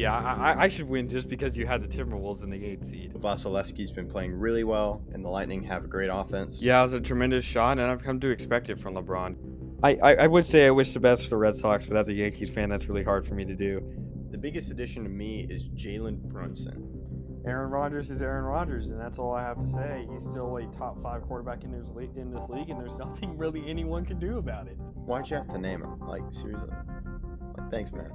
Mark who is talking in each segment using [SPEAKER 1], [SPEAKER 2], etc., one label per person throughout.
[SPEAKER 1] yeah, I should win just because you had the Timberwolves in the 8th seed.
[SPEAKER 2] Vasilevsky's been playing really well, and the Lightning have a great offense.
[SPEAKER 1] Yeah, it was a tremendous shot, and I've come to expect it from LeBron. I would say I wish the best for the Red Sox, but as a Yankees fan, that's really hard for me to do.
[SPEAKER 2] The biggest addition to me is Jalen Brunson.
[SPEAKER 3] Aaron Rodgers is Aaron Rodgers, and that's all I have to say. He's still a top 5 quarterback in this league, and there's nothing really anyone can do about it.
[SPEAKER 2] Why'd you have to name him? Like, seriously? Like, thanks, man.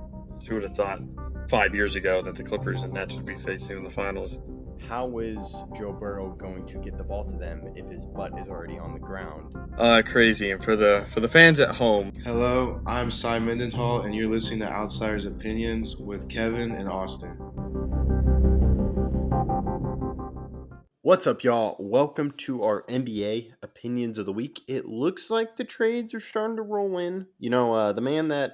[SPEAKER 4] Who would have thought 5 years ago that the Clippers and Nets would be facing in the finals?
[SPEAKER 2] How is Joe Burrow going to get the ball to them if his butt is already on the ground?
[SPEAKER 4] Crazy. And for the fans at home,
[SPEAKER 5] Hello, I'm Cy Mendenhall, and you're listening to Outsiders Opinions with Kevin and Austin.
[SPEAKER 2] What's up, y'all? Welcome to our NBA Opinions of the Week. It looks like the trades are starting to roll in. You know, the man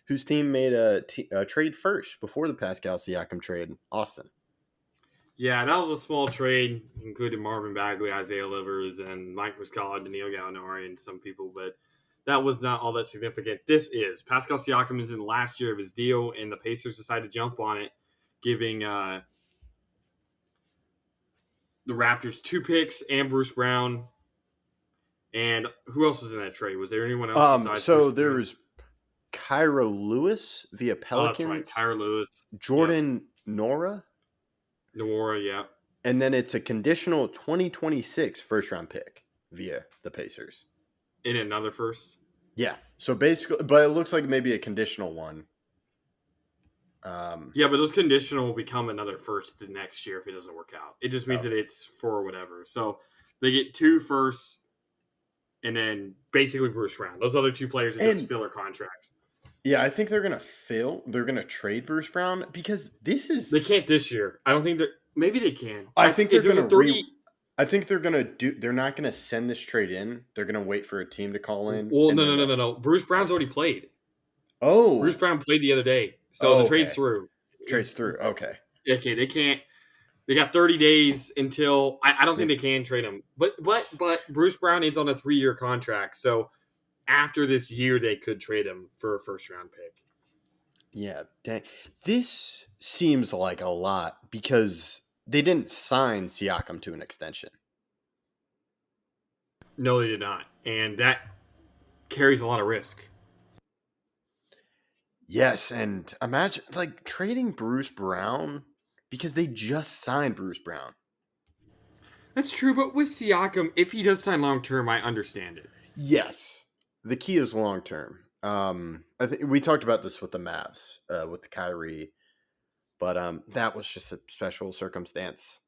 [SPEAKER 2] whose team made a trade first before the Pascal Siakam trade, Austin.
[SPEAKER 6] Yeah, that was a small trade, including Marvin Bagley, Isaiah Livers, and Mike Muscala, Danilo Gallinari, and some people, but that was not all that significant. This is Pascal Siakam is in the last year of his deal, and the Pacers decided to jump on it, giving the Raptors 2 picks and Bruce Brown. And who else was in that trade? Was there anyone else besides
[SPEAKER 2] So
[SPEAKER 6] Bruce
[SPEAKER 2] there's Kyra Lewis via
[SPEAKER 6] Brown?
[SPEAKER 2] Pelicans.
[SPEAKER 6] Oh, that's right. Tyler Lewis.
[SPEAKER 2] Jordan Nora.
[SPEAKER 6] Nora, yeah.
[SPEAKER 2] And then it's a conditional 2026 first-round pick via the Pacers.
[SPEAKER 6] In another first?
[SPEAKER 2] Yeah. So basically, but it looks like maybe a conditional one.
[SPEAKER 6] Yeah, but those conditional will become another first the next year if it doesn't work out. It just means that it's for whatever. So they get 2 firsts and then basically Bruce Brown. Those other 2 players are just filler contracts.
[SPEAKER 2] Yeah, I think they're going to trade Bruce Brown because
[SPEAKER 6] They can't this year. I don't think that maybe they can.
[SPEAKER 2] I think they're going to I think they're not going to send this trade in. They're going to wait for a team to call in.
[SPEAKER 6] Well, no. Bruce Brown's already played.
[SPEAKER 2] Oh.
[SPEAKER 6] Bruce Brown played the other day. So the trade's through.
[SPEAKER 2] Trade's through. Okay.
[SPEAKER 6] Okay, they can't. They got 30 days until I don't think they can trade him. But Bruce Brown is on a 3-year contract. So after this year, they could trade him for a first-round pick.
[SPEAKER 2] Yeah, dang. This seems like a lot because they didn't sign Siakam to an extension.
[SPEAKER 6] No, they did not. And that carries a lot of risk.
[SPEAKER 2] Yes, and imagine like trading Bruce Brown because they just signed Bruce Brown.
[SPEAKER 6] That's true, but with Siakam, if he does sign long-term, I understand it.
[SPEAKER 2] Yes. The key is long term. I think we talked about this with the Mavs, with Kyrie, but that was just a special circumstance.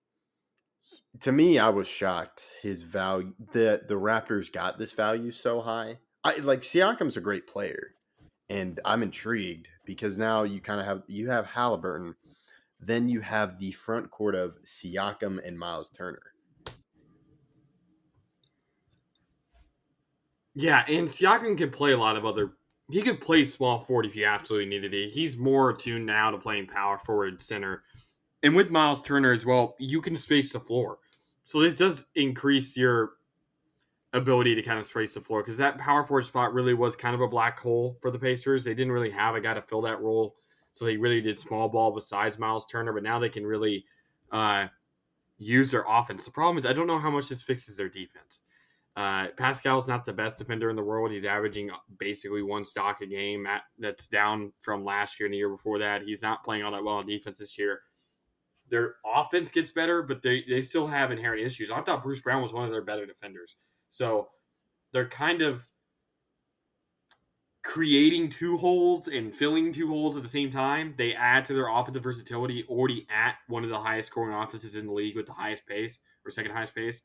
[SPEAKER 2] To me, I was shocked. His value, the Raptors got this value so high. Siakam's a great player, and I'm intrigued because now you kind of have Halliburton, then you have the front court of Siakam and Miles Turner.
[SPEAKER 6] Yeah, and Siakam can play a lot of other. He could play small forward if he absolutely needed it. He's more attuned now to playing power forward, center, and with Miles Turner as well, you can space the floor. So this does increase your ability to kind of space the floor because that power forward spot really was kind of a black hole for the Pacers. They didn't really have a guy to fill that role, so they really did small ball besides Miles Turner. But now they can really use their offense. The problem is I don't know how much this fixes their defense. Pascal's not the best defender in the world. He's averaging basically 1 stock a game. That's down from last year and the year before that. He's not playing all that well on defense this year. Their offense gets better, but they still have inherent issues. I thought Bruce Brown was one of their better defenders. So they're kind of creating 2 holes and filling 2 holes at the same time. They add to their offensive versatility already at one of the highest scoring offenses in the league with the highest pace or second highest pace.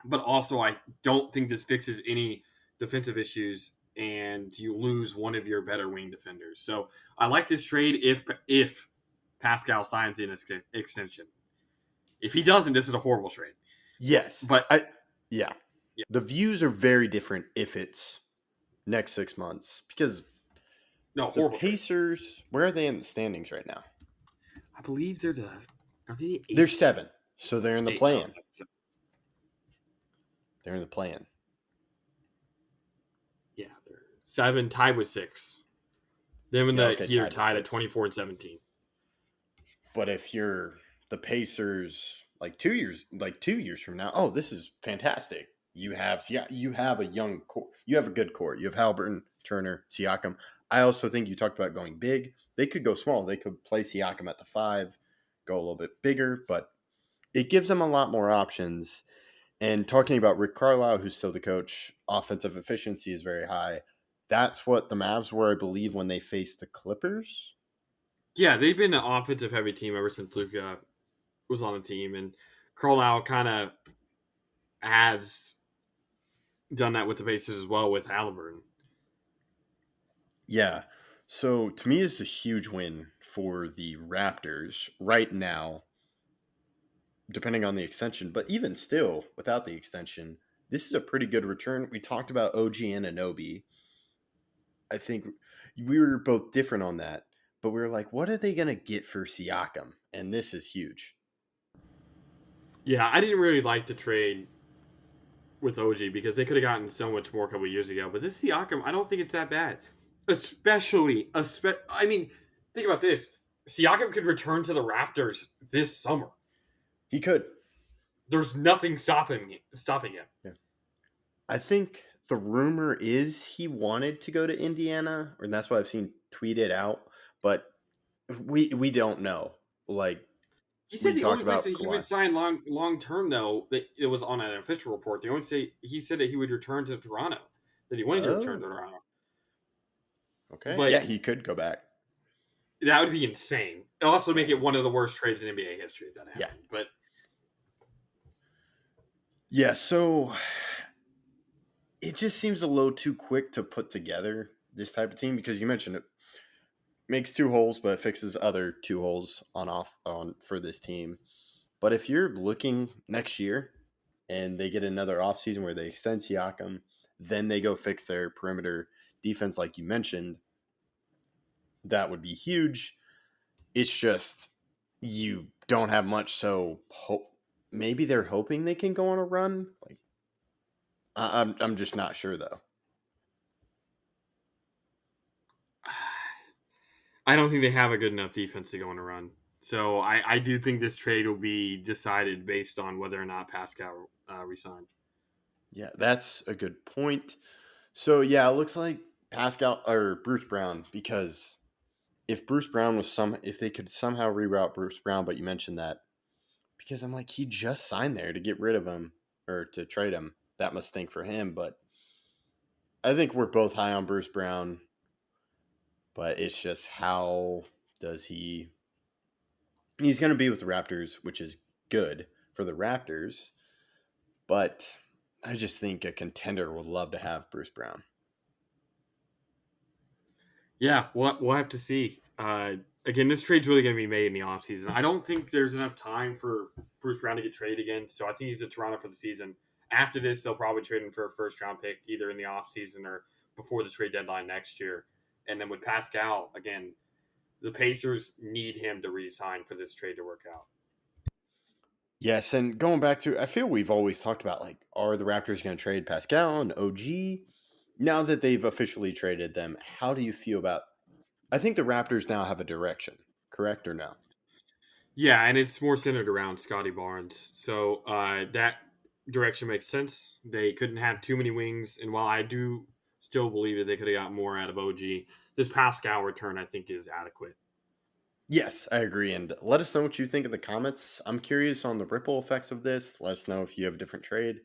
[SPEAKER 6] But also, I don't think this fixes any defensive issues, and you lose one of your better wing defenders. So I like this trade if Pascal signs an extension. If he doesn't, this is a horrible trade.
[SPEAKER 2] Yes,
[SPEAKER 6] but
[SPEAKER 2] yeah, the views are very different if it's next 6 months because the Pacers. Trade. Where are they in the standings right now?
[SPEAKER 6] I believe they're
[SPEAKER 2] they're 7, so they're in the play-in. They're in the play-in.
[SPEAKER 6] Yeah, they're 7, tied with 6. Them and the Heat are tied at 24 and 17.
[SPEAKER 2] But if you're the Pacers, like 2 years from now, oh, this is fantastic. You have a young core. You have a good core. You have Halliburton, Turner, Siakam. I also think you talked about going big. They could go small. They could play Siakam at the 5, go a little bit bigger, but it gives them a lot more options. And talking about Rick Carlisle, who's still the coach, offensive efficiency is very high. That's what the Mavs were, I believe, when they faced the Clippers.
[SPEAKER 6] Yeah, they've been an offensive heavy team ever since Luka was on the team, and Carlisle kind of has done that with the Pacers as well with Halliburton.
[SPEAKER 2] Yeah. So to me, it's a huge win for the Raptors right now, depending on the extension. But even still, without the extension, this is a pretty good return. We talked about OG and Anobi. I think we were both different on that, but we were like, what are they going to get for Siakam? And this is huge.
[SPEAKER 6] Yeah, I didn't really like the trade with OG because they could have gotten so much more a couple years ago. But this Siakam, I don't think it's that bad. I mean, think about this. Siakam could return to the Raptors this summer.
[SPEAKER 2] He could.
[SPEAKER 6] There's nothing stopping him.
[SPEAKER 2] Yeah. I think the rumor is he wanted to go to Indiana, and that's what I've seen tweeted out. But we don't know. Like,
[SPEAKER 6] He said
[SPEAKER 2] we
[SPEAKER 6] the
[SPEAKER 2] talked
[SPEAKER 6] only place
[SPEAKER 2] about
[SPEAKER 6] that he
[SPEAKER 2] Kawhi.
[SPEAKER 6] would sign long term, though, that it was on an official report. He said that he would return to Toronto. That he wanted to return to Toronto.
[SPEAKER 2] Okay.
[SPEAKER 6] But
[SPEAKER 2] yeah, he could go back.
[SPEAKER 6] that would be insane. It'll also make it one of the worst trades in NBA history if that happened.
[SPEAKER 2] Yeah.
[SPEAKER 6] But
[SPEAKER 2] yeah, so it just seems a little too quick to put together this type of team because you mentioned it makes 2 holes, but it fixes other 2 holes on for this team. But if you're looking next year and they get another offseason where they extend Siakam, then they go fix their perimeter defense like you mentioned, that would be huge. It's just you don't have much, so maybe they're hoping they can go on a run. Like I'm just not sure though.
[SPEAKER 6] I don't think they have a good enough defense to go on a run. So I do think this trade will be decided based on whether or not Pascal resigns.
[SPEAKER 2] Yeah, that's a good point. So yeah, it looks like Pascal or Bruce Brown, because if Bruce Brown was if they could somehow reroute Bruce Brown, but you mentioned that because I'm like, he just signed there to get rid of him or to trade him. That must stink for him, but I think we're both high on Bruce Brown, but it's just how does he's going to be with the Raptors, which is good for the Raptors, but I just think a contender would love to have Bruce Brown.
[SPEAKER 6] Yeah, we'll have to see. Again, this trade's really going to be made in the offseason. I don't think there's enough time for Bruce Brown to get traded again, so I think he's in Toronto for the season. After this, they'll probably trade him for a first-round pick either in the offseason or before the trade deadline next year. And then with Pascal, again, the Pacers need him to re-sign for this trade to work out.
[SPEAKER 2] Yes, and going back to, I feel we've always talked about, like, are the Raptors going to trade Pascal and OG? Now that they've officially traded them, how do you feel about, I think the Raptors now have a direction, correct or no?
[SPEAKER 6] Yeah, and it's more centered around Scotty Barnes. So that direction makes sense. They couldn't have too many wings, and while I do still believe that they could have got more out of OG, this Pascal return I think is adequate.
[SPEAKER 2] Yes, I agree. And let us know what you think in the comments. I'm curious on the ripple effects of this. Let us know if you have a different trade.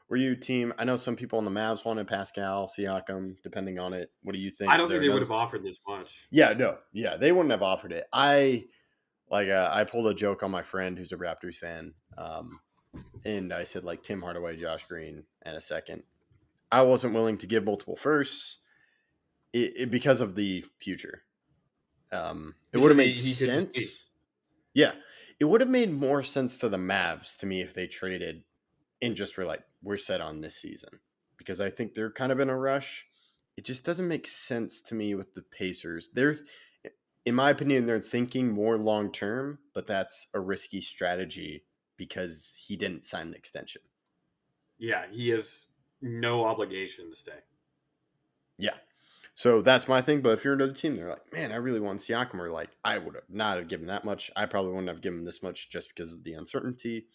[SPEAKER 2] Were you team? I know some people on the Mavs wanted Pascal, Siakam, depending on it. What do you think?
[SPEAKER 6] I don't think they would have offered this much.
[SPEAKER 2] Yeah, no. Yeah, they wouldn't have offered it. I pulled a joke on my friend who's a Raptors fan. And I said, like, Tim Hardaway, Josh Green, and a second. I wasn't willing to give multiple firsts because of the future. It would have made sense. Yeah, it would have made more sense to the Mavs to me if they traded and just were like, we're set on this season, because I think they're kind of in a rush. It just doesn't make sense to me with the Pacers. They're, in my opinion, they're thinking more long term, but that's a risky strategy because he didn't sign an extension.
[SPEAKER 6] Yeah, he has no obligation to stay.
[SPEAKER 2] Yeah. So that's my thing. But if you're another team, they're like, man, I really want Siakam, or like, I would have not have given that much. I probably wouldn't have given this much just because of the uncertainty.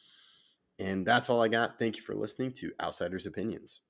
[SPEAKER 2] And that's all I got. Thank you for listening to Outsiders Opinions.